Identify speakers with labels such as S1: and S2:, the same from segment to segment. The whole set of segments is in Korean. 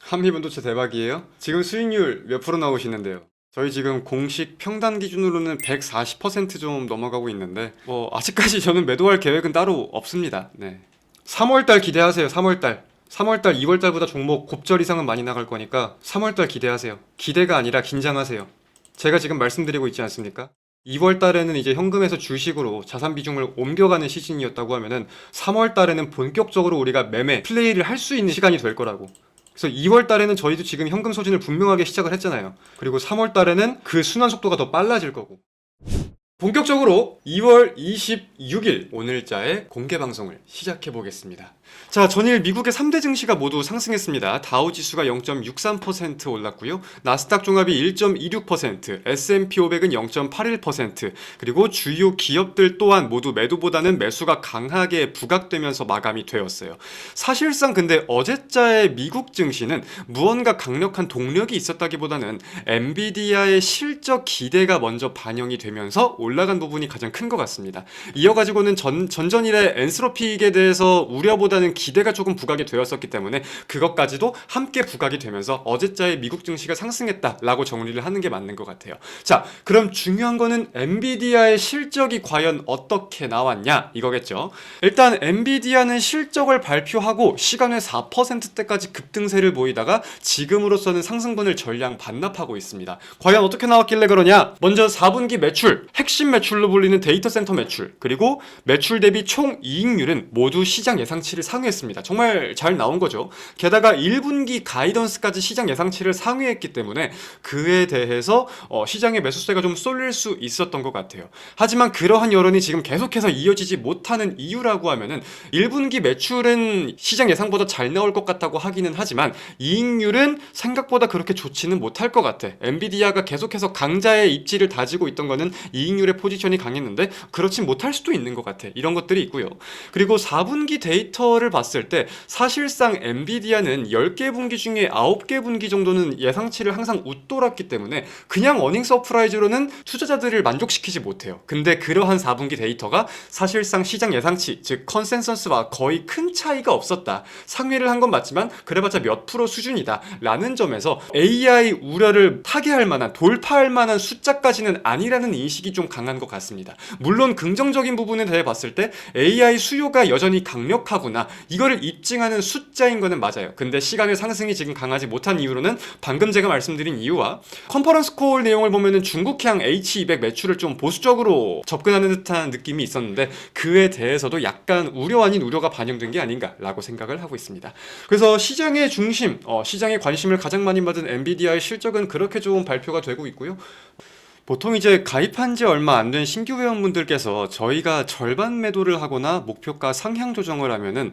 S1: 한미반도체 대박이에요? 지금 수익률 몇 프로 나오시는데요? 저희 지금 공식 평단 기준으로는 140%좀 넘어가고 있는데 아직까지 저는 매도할 계획은 따로 없습니다. 네. 3월달 기대하세요. 3월달. 3월달, 2월달보다 종목 곱절 이상은 많이 나갈 거니까 3월달 기대하세요. 기대가 아니라 긴장하세요. 제가 지금 말씀드리고 있지 않습니까? 2월 달에는 이제 현금에서 주식으로 자산 비중을 옮겨가는 시즌이었다고 하면은 3월 달에는 본격적으로 우리가 매매, 플레이를 할 수 있는 시간이 될 거라고. 그래서 2월 달에는 저희도 지금 현금 소진을 분명하게 시작을 했잖아요. 그리고 3월 달에는 그 순환 속도가 더 빨라질 거고. 본격적으로 2월 26일 오늘자의 공개 방송을 시작해 보겠습니다. 자, 전일 미국의 3대 증시가 모두 상승했습니다. 다우 지수가 0.63% 올랐고요. 나스닥 종합이 1.26%, S&P 500은 0.81%, 그리고 주요 기업들 또한 모두 매도보다는 매수가 강하게 부각되면서 마감이 되었어요. 사실상 근데 어제자의 미국 증시는 무언가 강력한 동력이 있었다기보다는 엔비디아의 실적 기대가 먼저 반영이 되면서 올라간 부분이 가장 큰 것 같습니다. 이어가지고는 전전일의 엔스로픽에 대해서 우려보다는 기대가 조금 부각이 되었었기 때문에 그것까지도 함께 부각이 되면서 어제자의 미국 증시가 상승했다라고 정리를 하는 게 맞는 것 같아요. 자, 그럼 중요한 거는 엔비디아의 실적이 과연 어떻게 나왔냐 이거겠죠. 일단 엔비디아는 실적을 발표하고 시간외 4%대까지 급등세를 보이다가 지금으로서는 상승분을 전량 반납하고 있습니다. 과연 어떻게 나왔길래 그러냐? 먼저 4분기 매출, 핵심 매출로 불리는 데이터 센터 매출, 그리고 매출 대비 총 이익률은 모두 시장 예상치를 상회했습니다. 정말 잘 나온 거죠. 게다가 1분기 가이던스까지 시장 예상치를 상회했기 때문에 그에 대해서 시장의 매수세가 좀 쏠릴 수 있었던 것 같아요. 하지만 그러한 여론이 지금 계속해서 이어지지 못하는 이유라고 하면은 1분기 매출은 시장 예상보다 잘 나올 것 같다고 하기는 하지만 이익률은 생각보다 그렇게 좋지는 못할 것 같아. 엔비디아가 계속해서 강자의 입지를 다지고 있던 거는 이익률의 포지션이 강했는데 그렇진 못할 수도 있는 것 같아. 이런 것들이 있고요. 그리고 4분기 데이터를 봤을 때 사실상 엔비디아는 10개 분기 중에 9개 분기 정도는 예상치를 항상 웃돌았기 때문에 그냥 어닝 서프라이즈로는 투자자들을 만족시키지 못해요. 근데 그러한 4분기 데이터가 사실상 시장 예상치, 즉 컨센서스와 거의 큰 차이가 없었다. 상회를 한 건 맞지만 그래봤자 몇 프로 수준이다 라는 점에서 AI 우려를 타개할 만한, 돌파할 만한 숫자까지는 아니라는 인식이 좀 강한 것 같습니다. 물론 긍정적인 부분에 대해 봤을 때 AI 수요가 여전히 강력하구나, 이거를 입증하는 숫자인 거는 맞아요. 근데 시간의 상승이 지금 강하지 못한 이유로는 방금 제가 말씀드린 이유와 컨퍼런스 콜 내용을 보면은 중국향 H200 매출을 좀 보수적으로 접근하는 듯한 느낌이 있었는데 그에 대해서도 약간 우려 아닌 우려가 반영된 게 아닌가라고 생각을 하고 있습니다. 그래서 시장의 중심, 시장의 관심을 가장 많이 받은 엔비디아의 실적은 그렇게 좀 발표가 되고 있고요. 보통 이제 가입한 지 얼마 안 된 신규 회원분들께서 저희가 절반 매도를 하거나 목표가 상향 조정을 하면은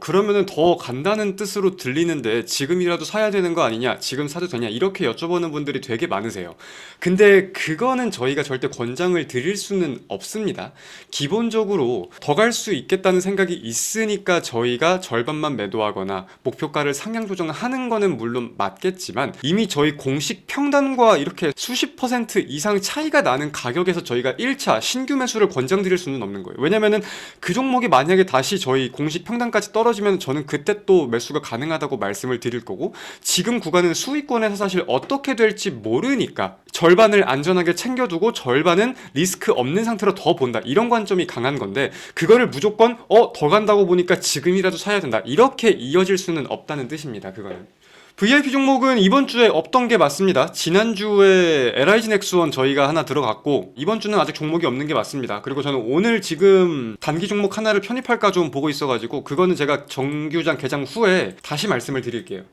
S1: 그러면은 더 간다는 뜻으로 들리는데 지금이라도 사야 되는 거 아니냐, 지금 사도 되냐, 이렇게 여쭤보는 분들이 되게 많으세요. 근데 그거는 저희가 절대 권장을 드릴 수는 없습니다. 기본적으로 더 갈 수 있겠다는 생각이 있으니까 저희가 절반만 매도하거나 목표가를 상향 조정하는 거는 물론 맞겠지만 이미 저희 공식 평단과 이렇게 수십 퍼센트 이상 차이가 나는 가격에서 저희가 1차 신규 매수를 권장드릴 수는 없는 거예요. 왜냐면은 그 종목이 만약에 다시 저희 공식 평단까지 떨어지면 저는 그때 또 매수가 가능하다고 말씀을 드릴 거고, 지금 구간은 수익권에서 사실 어떻게 될지 모르니까 절반을 안전하게 챙겨두고 절반은 리스크 없는 상태로 더 본다, 이런 관점이 강한 건데 그거를 무조건 더 간다고 보니까 지금이라도 사야 된다 이렇게 이어질 수는 없다는 뜻입니다. 그거는 VIP 종목은 이번 주에 없던 게 맞습니다. 지난주에 LIG 넥스원 저희가 하나 들어갔고 이번 주는 아직 종목이 없는 게 맞습니다. 그리고 저는 오늘 지금 단기 종목 하나를 편입할까 좀 보고 있어가지고 그거는 제가 정규장 개장 후에 다시 말씀을 드릴게요.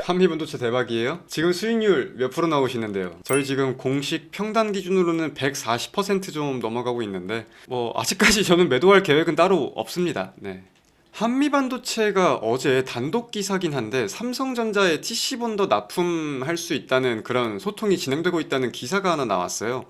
S1: 한미반도체 대박이에요? 지금 수익률 몇 프로 나오시는데요? 저희 지금 공식 평단 기준으로는 140%좀 넘어가고 있는데 아직까지 저는 매도할 계획은 따로 없습니다. 네. 한미반도체가 어제 단독 기사긴 한데 삼성전자에 TC본더 납품할 수 있다는 그런 소통이 진행되고 있다는 기사가 하나 나왔어요.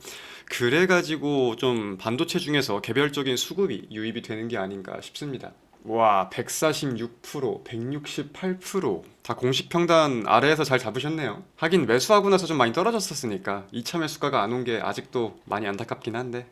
S1: 그래가지고 좀 반도체 중에서 개별적인 수급이 유입이 되는 게 아닌가 싶습니다. 와, 146%, 168%다 공식 평단 아래에서 잘 잡으셨네요. 하긴 매수하고 나서 좀 많이 떨어졌었으니까 2차 매수가가 안 온 게 아직도 많이 안타깝긴 한데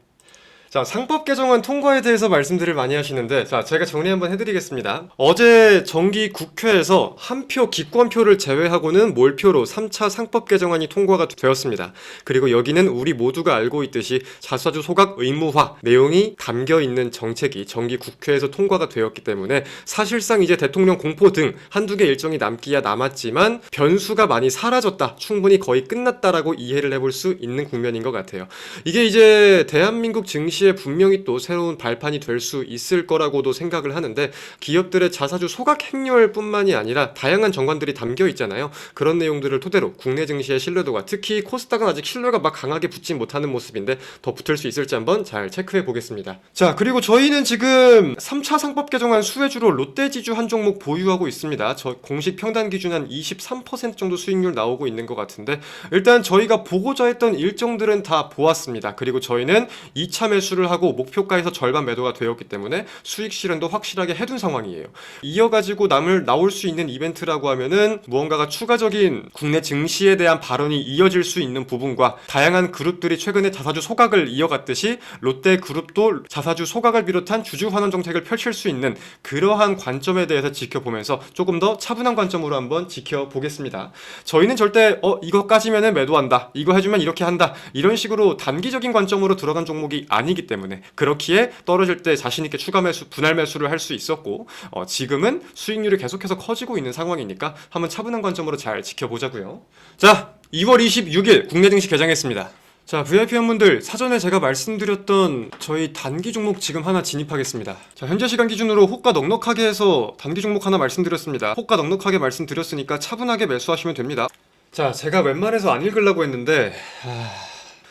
S2: 자, 상법 개정안 통과에 대해서 말씀들을 많이 하시는데, 자, 제가 정리 한번 해드리겠습니다. 어제 정기 국회에서 한 표 기권표를 제외하고는 몰표로 3차 상법 개정안이 통과가 되었습니다. 그리고 여기는 우리 모두가 알고 있듯이 자사주 소각 의무화 내용이 담겨 있는 정책이 정기 국회에서 통과가 되었기 때문에 사실상 이제 대통령 공포 등 한두 개 일정이 남기야 남았지만 변수가 많이 사라졌다, 충분히 거의 끝났다라고 이해를 해볼 수 있는 국면인 것 같아요. 이게 이제 대한민국 증시에 분명히 또 새로운 발판이 될 수 있을 거라고도 생각을 하는데, 기업들의 자사주 소각 행렬뿐만이 아니라 다양한 정관들이 담겨 있잖아요. 그런 내용들을 토대로 국내 증시의 신뢰도가, 특히 코스닥은 아직 신뢰가 막 강하게 붙지 못하는 모습인데 더 붙을 수 있을지 한번 잘 체크해 보겠습니다. 자, 그리고 저희는 지금 3차 상법 개정안 수혜주로 롯데지주 한 종목 보유하고 있습니다. 저 공식 평단 기준 한 23% 정도 수익률 나오고 있는 것 같은데, 일단 저희가 보고자 했던 일정들은 다 보았습니다. 그리고 저희는 2차 매수를 하고 목표가에서 절반 매도가 되었기 때문에 수익 실현도 확실하게 해둔 상황이에요. 이어가지고 나올 수 있는 이벤트라고 하면은 무언가가 추가적인 국내 증시에 대한 발언이 이어질 수 있는 부분과, 다양한 그룹들이 최근에 자사주 소각을 이어갔듯이 롯데그룹도 자사주 소각을 비롯한 주주 환원 정책을 펼칠 수 있는 그러한 관점에 대해서 지켜보면서 조금 더 차분한 관점으로 한번 지켜보겠습니다. 저희는 절대 이거까지면은 매도한다, 이거 해주면 이렇게 한다, 이런 식으로 단기적인 관점으로 들어간 종목이 아니기 때문에, 그렇기에 떨어질 때 자신있게 추가 매수, 분할 매수를 할 수 있었고, 지금은 수익률이 계속해서 커지고 있는 상황이니까 한번 차분한 관점으로 잘 지켜보자고요. 자, 2월 26일 국내 증시 개장했습니다. 자, VIP 회원분들, 사전에 제가 말씀드렸던 저희 단기 종목 지금 하나 진입하겠습니다. 자, 현재 시간 기준으로 호가 넉넉하게 해서 단기 종목 하나 말씀드렸습니다. 호가 넉넉하게 말씀드렸으니까 차분하게 매수하시면 됩니다. 자, 제가 웬만해서 안 읽으려고 했는데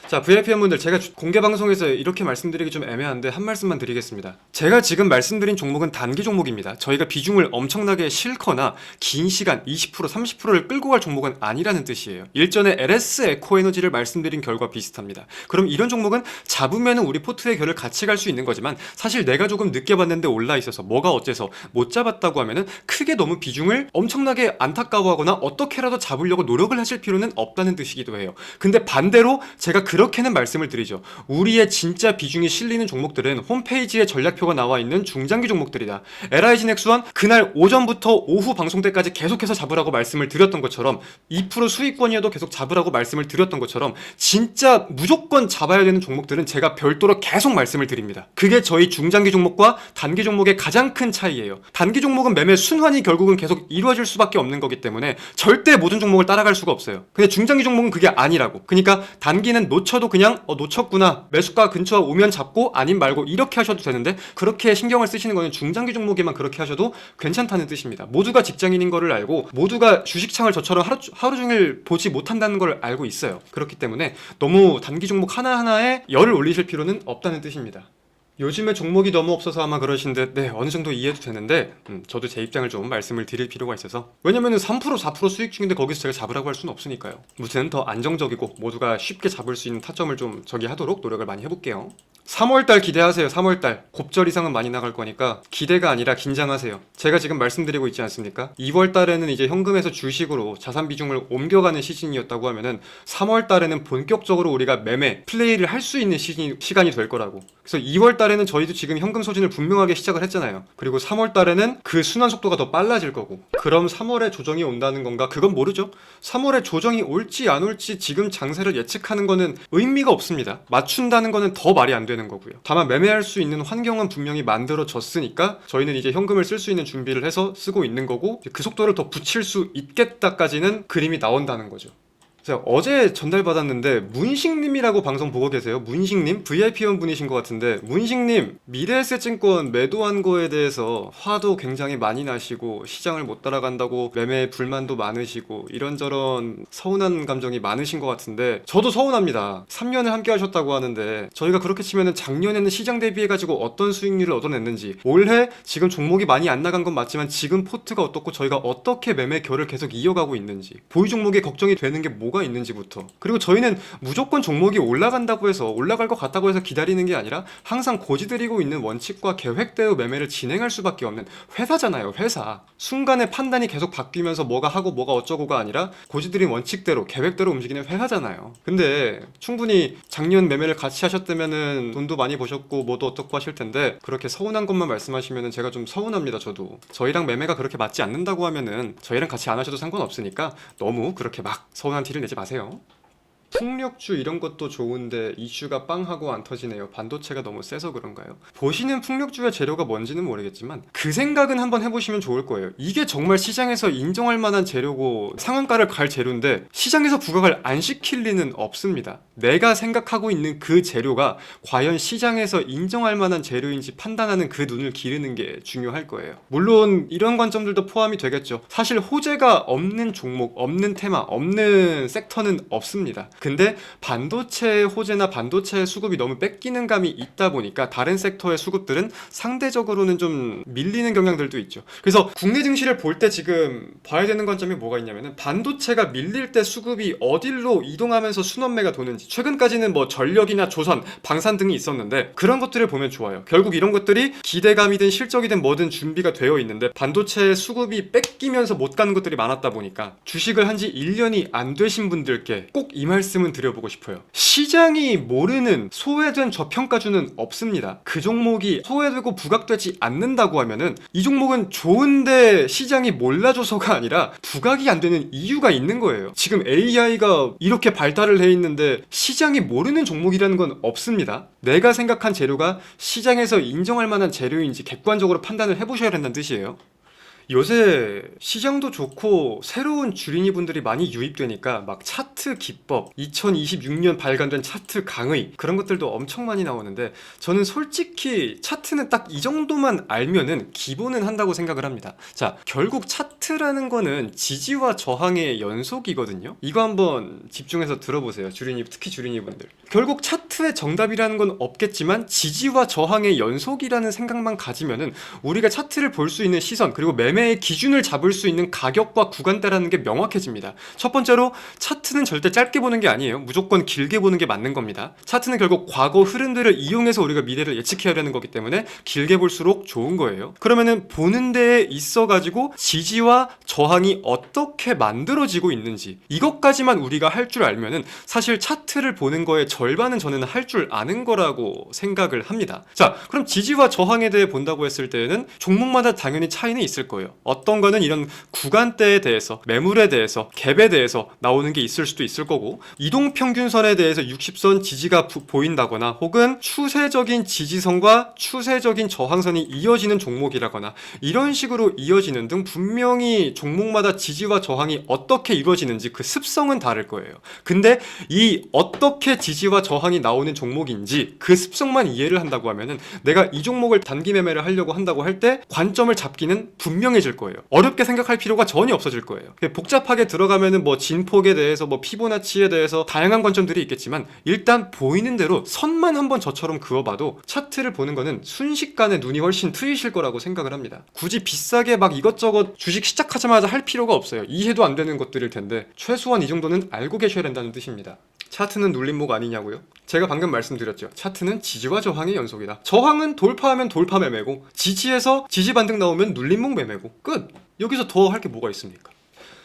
S2: 자, VIP 회원분들, 제가 공개 방송에서 이렇게 말씀드리기 좀 애매한데 한 말씀만 드리겠습니다. 제가 지금 말씀드린 종목은 단기 종목입니다. 저희가 비중을 엄청나게 실거나 긴 시간 20%, 30%를 끌고 갈 종목은 아니라는 뜻이에요. 일전에 LS 에코에너지를 말씀드린 결과 비슷합니다. 그럼 이런 종목은 잡으면 우리 포트의 결을 같이 갈 수 있는 거지만, 사실 내가 조금 늦게 봤는데 올라 있어서 뭐가 어째서 못 잡았다고 하면은 크게 너무 비중을 엄청나게 안타까워하거나 어떻게라도 잡으려고 노력을 하실 필요는 없다는 뜻이기도 해요. 근데 반대로 제가 그렇게는 말씀을 드리죠. 우리의 진짜 비중이 실리는 종목들은 홈페이지에 전략표가 나와 있는 중장기 종목들이다. LIG 넥스원 그날 오전부터 오후 방송 때까지 계속해서 잡으라고 말씀을 드렸던 것처럼, 2% 수익권이어도 계속 잡으라고 말씀을 드렸던 것처럼, 진짜 무조건 잡아야 되는 종목들은 제가 별도로 계속 말씀을 드립니다. 그게 저희 중장기 종목과 단기 종목의 가장 큰 차이예요. 단기 종목은 매매 순환이 결국은 계속 이루어질 수밖에 없는 거기 때문에 절대 모든 종목을 따라갈 수가 없어요. 근데 중장기 종목은 그게 아니라고. 그러니까 단기는 놓쳐도 그냥 놓쳤구나, 매수가 근처 오면 잡고 아님 말고 이렇게 하셔도 되는데, 그렇게 신경을 쓰시는 거는 중장기 종목에만 그렇게 하셔도 괜찮다는 뜻입니다. 모두가 직장인인 거를 알고, 모두가 주식창을 저처럼 하루 종일 보지 못한다는 걸 알고 있어요. 그렇기 때문에 너무 단기 종목 하나하나에 열을 올리실 필요는 없다는 뜻입니다. 요즘에 종목이 너무 없어서 아마 그러신데, 네, 어느 정도 이해도 되는데, 저도 제 입장을 좀 말씀을 드릴 필요가 있어서. 왜냐면은 3%, 4% 수익 중인데 거기서 제가 잡으라고 할 수는 없으니까요. 무튼 더 안정적이고 모두가 쉽게 잡을 수 있는 타점을 좀 하도록 노력을 많이 해볼게요. 3월달 기대하세요. 3월달 곱절 이상은 많이 나갈 거니까 기대가 아니라 긴장하세요. 제가 지금 말씀드리고 있지 않습니까? 2월달에는 이제 현금에서 주식으로 자산 비중을 옮겨가는 시즌이었다고 하면은 3월달에는 본격적으로 우리가 매매 플레이를 할 수 있는 시간이 될 거라고. 그래서 2월달에는 저희도 지금 현금 소진을 분명하게 시작을 했잖아요. 그리고 3월달에는 그 순환 속도가 더 빨라질 거고. 그럼 3월에 조정이 온다는 건가? 그건 모르죠. 3월에 조정이 올지 안 올지 지금 장세를 예측하는 거는 의미가 없습니다. 맞춘다는 거는 더 말이 안 되는 거고요. 다만 매매할 수 있는 환경은 분명히 만들어졌으니까 저희는 이제 현금을 쓸 수 있는 준비를 해서 쓰고 있는 거고, 그 속도를 더 붙일 수 있겠다까지는 그림이 나온다는 거죠. 제가 어제 전달받았는데, 문식님이라고 방송 보고 계세요? 문식님? VIP원 분이신 것 같은데, 문식님 미래에셋증권 매도한 거에 대해서 화도 굉장히 많이 나시고, 시장을 못 따라간다고 매매 불만도 많으시고, 이런저런 서운한 감정이 많으신 것 같은데, 저도 서운합니다. 3년을 함께 하셨다고 하는데, 저희가 그렇게 치면은 작년에는 시장 대비해가지고 어떤 수익률을 얻어냈는지, 올해 지금 종목이 많이 안 나간 건 맞지만 지금 포트가 어떻고 저희가 어떻게 매매 결을 계속 이어가고 있는지, 보유 종목에 걱정이 되는 게 뭐가 뭐가 있는지부터, 그리고 저희는 무조건 종목이 올라간다고 해서 올라갈 것 같다고 해서 기다리는 게 아니라 항상 고지드리고 있는 원칙과 계획대로 매매를 진행할 수밖에 없는 회사잖아요. 회사. 순간에 판단이 계속 바뀌면서 뭐가 하고 뭐가 어쩌고가 아니라 고지드린 원칙대로 계획대로 움직이는 회사잖아요. 근데 충분히 작년 매매를 같이 하셨다면은 돈도 많이 버셨고 뭐도 어떻고 하실 텐데 그렇게 서운한 것만 말씀하시면은 제가 좀 서운합니다. 저도 저희랑 매매가 그렇게 맞지 않는다고 하면은 저희랑 같이 안 하셔도 상관없으니까 너무 그렇게 막 서운한 티를 내지 마세요. 풍력주 이런 것도 좋은데 이슈가 빵 하고 안 터지네요. 반도체가 너무 세서 그런가요? 보시는 풍력주의 재료가 뭔지는 모르겠지만 그 생각은 한번 해보시면 좋을 거예요. 이게 정말 시장에서 인정할 만한 재료고 상한가를 갈 재료인데 시장에서 부각을 안 시킬 리는 없습니다. 내가 생각하고 있는 그 재료가 과연 시장에서 인정할 만한 재료인지 판단하는 그 눈을 기르는 게 중요할 거예요. 물론 이런 관점들도 포함이 되겠죠. 사실 호재가 없는 종목, 없는 테마, 없는 섹터는 없습니다. 근데 반도체의 호재나 반도체의 수급이 너무 뺏기는 감이 있다 보니까 다른 섹터의 수급들은 상대적으로는 좀 밀리는 경향들도 있죠. 그래서 국내 증시를 볼 때 지금 봐야 되는 관점이 뭐가 있냐면은 반도체가 밀릴 때 수급이 어딜로 이동하면서 순환매가 도는지, 최근까지는 뭐 전력이나 조선, 방산 등이 있었는데 그런 것들을 보면 좋아요. 결국 이런 것들이 기대감이든 실적이든 뭐든 준비가 되어 있는데 반도체의 수급이 뺏기면서 못 가는 것들이 많았다 보니까 주식을 한 지 1년이 안 되신 분들께 꼭 이 말씀은 드려보고 싶어요. 시장이 모르는 소외된 저평가주는 없습니다. 그 종목이 소외되고 부각되지 않는다고 하면은 이 종목은 좋은데 시장이 몰라줘서가 아니라 부각이 안 되는 이유가 있는 거예요. 지금 AI가 이렇게 발달을 해 있는데 시장이 모르는 종목이라는 건 없습니다. 내가 생각한 재료가 시장에서 인정할 만한 재료인지 객관적으로 판단을 해보셔야 된다는 뜻이에요. 요새 시장도 좋고 새로운 주린이 분들이 많이 유입되니까 막 차트 기법, 2026년 발간된 차트 강의 그런 것들도 엄청 많이 나오는데 저는 솔직히 차트는 딱 이 정도만 알면은 기본은 한다고 생각을 합니다. 자, 결국 차트라는 거는 지지와 저항의 연속이거든요. 이거 한번 집중해서 들어보세요. 주린이, 특히 주린이 분들. 결국 차트의 정답이라는 건 없겠지만 지지와 저항의 연속이라는 생각만 가지면은 우리가 차트를 볼 수 있는 시선, 그리고 매매의 기준을 잡을 수 있는 가격과 구간대라는 게 명확해집니다. 첫 번째로 차트는 절대 짧게 보는 게 아니에요. 무조건 길게 보는 게 맞는 겁니다. 차트는 결국 과거 흐름들을 이용해서 우리가 미래를 예측해야 되는 거기 때문에 길게 볼수록 좋은 거예요. 그러면은 보는 데에 있어가지고 지지와 저항이 어떻게 만들어지고 있는지 이것까지만 우리가 할 줄 알면은 사실 차트를 보는 거의 절반은 저는 할 줄 아는 거라고 생각을 합니다. 자, 그럼 지지와 저항에 대해 본다고 했을 때에는 종목마다 당연히 차이는 있을 거예요. 어떤 거는 이런 구간대에 대해서, 매물에 대해서, 갭에 대해서 나오는 게 있을 수도 있을 거고, 이동평균선에 대해서 60선 지지가 보인다거나 혹은 추세적인 지지선과 추세적인 저항선이 이어지는 종목이라거나 이런 식으로 이어지는 등 분명히 종목마다 지지와 저항이 어떻게 이루어지는지 그 습성은 다를 거예요. 근데 이 어떻게 지지와 저항이 나오는 종목인지 그 습성만 이해를 한다고 하면은 내가 이 종목을 단기 매매를 하려고 한다고 할 때 관점을 잡기는 분명해질 거예요. 어렵게 생각할 필요가 전혀 없어질 거예요. 복잡하게 들어가면은 뭐 진폭에 대해서 뭐 피보나치에 대해서 다양한 관점들이 있겠지만 일단 보이는 대로 선만 한번 저처럼 그어봐도 차트를 보는 거는 순식간에 눈이 훨씬 트이실 거라고 생각을 합니다. 굳이 비싸게 막 이것저것 주식 시작하자마자 할 필요가 없어요. 이해도 안 되는 것들일 텐데 최소한 이 정도는 알고 계셔야 된다는 뜻입니다. 차트는 눌림목 아니냐고요? 제가 방금 말씀드렸죠. 차트는 지지와 저항의 연속이다. 저항은 돌파하면 돌파 매매고 지지에서 지지 반등 나오면 눌림목 매매고 끝! 여기서 더 할 게 뭐가 있습니까?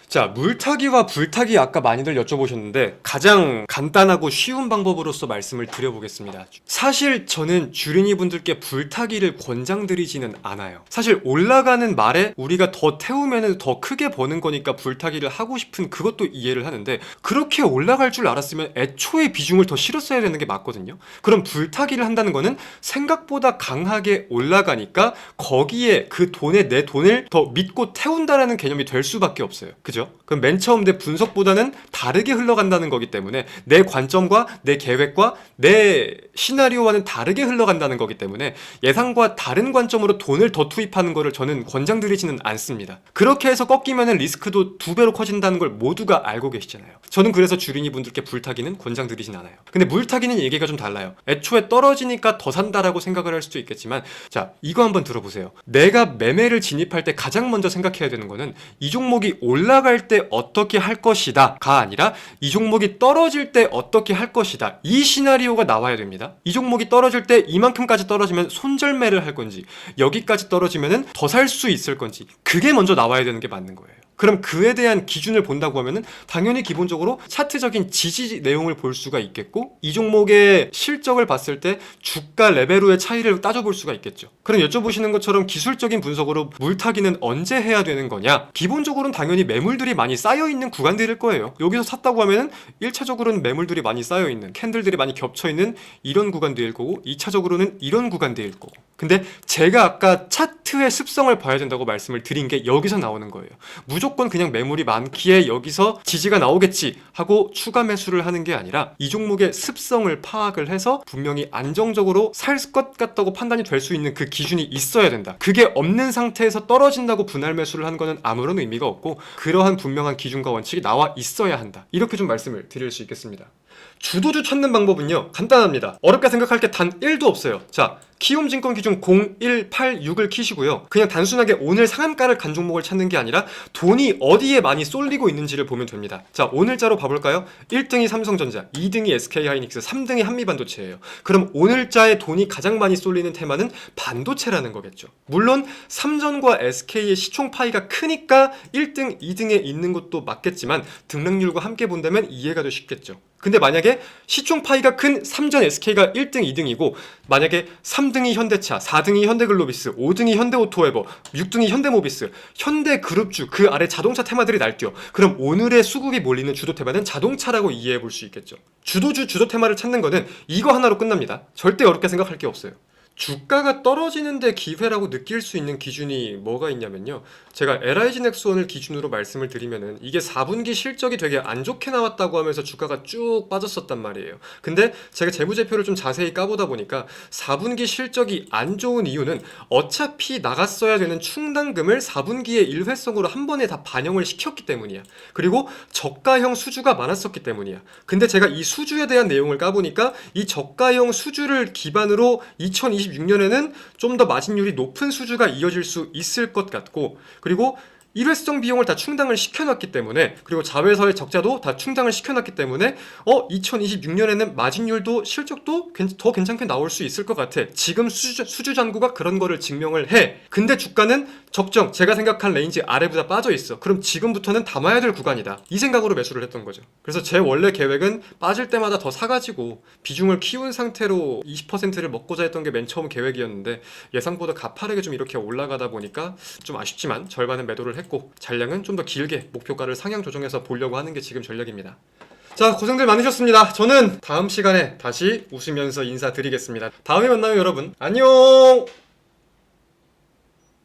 S2: 자, 물타기와 불타기 아까 많이들 여쭤보셨는데 가장 간단하고 쉬운 방법으로서 말씀을 드려보겠습니다. 사실 저는 주린이 분들께 불타기를 권장드리지는 않아요. 사실 올라가는 말에 우리가 더 태우면 더 크게 버는 거니까 불타기를 하고 싶은 그것도 이해를 하는데 그렇게 올라갈 줄 알았으면 애초에 비중을 더 실었어야 되는 게 맞거든요. 그럼 불타기를 한다는 거는 생각보다 강하게 올라가니까 거기에 그 돈에 내 돈을 더 믿고 태운다라는 개념이 될 수밖에 없어요. 그죠? 그럼 맨 처음 내 분석보다는 다르게 흘러간다는 거기 때문에 내 관점과 내 계획과 내 시나리오와는 다르게 흘러간다는 거기 때문에 예상과 다른 관점으로 돈을 더 투입하는 거를 저는 권장드리지는 않습니다. 그렇게 해서 꺾이면 리스크도 2배로 커진다는 걸 모두가 알고 계시잖아요. 저는 그래서 주린이 분들께 불타기는 권장드리진 않아요. 근데 물타기는 얘기가 좀 달라요. 애초에 떨어지니까 더 산다라고 생각을 할 수도 있겠지만 자, 이거 한번 들어보세요. 내가 매매를 진입할 때 가장 먼저 생각해야 되는 거는 이 종목이 올라갈 올라갈 때 어떻게 할 것이다가 아니라 이 종목이 떨어질 때 어떻게 할 것이다. 이 시나리오가 나와야 됩니다. 이 종목이 떨어질 때 이만큼까지 떨어지면 손절매를 할 건지, 여기까지 떨어지면은 더 살 수 있을 건지, 그게 먼저 나와야 되는 게 맞는 거예요. 그럼 그에 대한 기준을 본다고 하면은 당연히 기본적으로 차트적인 지지 내용을 볼 수가 있겠고, 이 종목의 실적을 봤을 때 주가 레벨로의 차이를 따져볼 수가 있겠죠. 그럼 여쭤보시는 것처럼 기술적인 분석으로 물타기는 언제 해야 되는 거냐? 기본적으로는 당연히 매물들이 많이 쌓여있는 구간들일 거예요. 여기서 샀다고 하면은 1차적으로는 매물들이 많이 쌓여있는, 캔들들이 많이 겹쳐있는 이런 구간들일 거고, 2차적으로는 이런 구간들일 거고. 근데 제가 아까 차트의 습성을 봐야 된다고 말씀을 드린 게 여기서 나오는 거예요. 무조건 그냥 매물이 많기에 여기서 지지가 나오겠지 하고 추가 매수를 하는 게 아니라 이 종목의 습성을 파악을 해서 분명히 안정적으로 살 것 같다고 판단이 될 수 있는 그 기준이 있어야 된다. 그게 없는 상태에서 떨어진다고 분할 매수를 하는 거는 아무런 의미가 없고, 그러한 분명한 기준과 원칙이 나와 있어야 한다. 이렇게 좀 말씀을 드릴 수 있겠습니다. 주도주 찾는 방법은요, 간단합니다. 어렵게 생각할 게 단 1도 없어요. 자, 키움증권 기준 0186을 키시고요. 그냥 단순하게 오늘 상한가를 간 종목을 찾는 게 아니라 돈이 어디에 많이 쏠리고 있는지를 보면 됩니다. 자, 오늘자로 봐볼까요? 1등이 삼성전자, 2등이 SK하이닉스, 3등이 한미반도체예요. 그럼 오늘자에 돈이 가장 많이 쏠리는 테마는 반도체라는 거겠죠. 물론 삼전과 SK의 시총 파이가 크니까 1등, 2등에 있는 것도 맞겠지만 등락률과 함께 본다면 이해가 더 쉽겠죠. 근데 만약에 시총 파이가 큰 삼전 SK가 1등, 2등이고 만약에 3등이 현대차, 4등이 현대글로비스, 5등이 현대오토웨버, 6등이 현대모비스, 현대그룹주 그 아래 자동차 테마들이 날뛰어. 그럼 오늘의 수급이 몰리는 주도 테마는 자동차라고 이해해 볼 수 있겠죠. 주도주, 주도 테마를 찾는 거는 이거 하나로 끝납니다. 절대 어렵게 생각할 게 없어요. 주가가 떨어지는데 기회라고 느낄 수 있는 기준이 뭐가 있냐면요, 제가 LIG 넥스원을 기준으로 말씀을 드리면은 이게 4분기 실적이 되게 안 좋게 나왔다고 하면서 주가가 쭉 빠졌었단 말이에요. 근데 제가 재무제표를 좀 자세히 까보다 보니까 4분기 실적이 안 좋은 이유는 어차피 나갔어야 되는 충당금을 4분기에 일회성으로 한 번에 다 반영을 시켰기 때문이야. 그리고 저가형 수주가 많았었기 때문이야. 근데 제가 이 수주에 대한 내용을 까보니까 이 저가형 수주를 기반으로 2026년에는 좀 더 마진율이 높은 수주가 이어질 수 있을 것 같고, 그리고 일회성 비용을 다 충당을 시켜놨기 때문에, 그리고 자회사의 적자도 다 충당을 시켜놨기 때문에 2026년에는 마진율도 실적도 더 괜찮게 나올 수 있을 것 같아. 지금 수주 잔고가 그런 거를 증명을 해. 근데 주가는 적정, 제가 생각한 레인지 아래보다 빠져 있어. 그럼 지금부터는 담아야 될 구간이다. 이 생각으로 매수를 했던 거죠. 그래서 제 원래 계획은 빠질 때마다 더 사가지고 비중을 키운 상태로 20%를 먹고자 했던 게 맨 처음 계획이었는데, 예상보다 가파르게 좀 이렇게 올라가다 보니까 좀 아쉽지만 절반은 매도를 했고, 잔량은 좀 더 길게 목표가를 상향 조정해서 보려고 하는 게 지금 전략입니다. 자, 고생들 많으셨습니다. 저는 다음 시간에 다시 웃으면서 인사드리겠습니다. 다음에 만나요, 여러분. 안녕!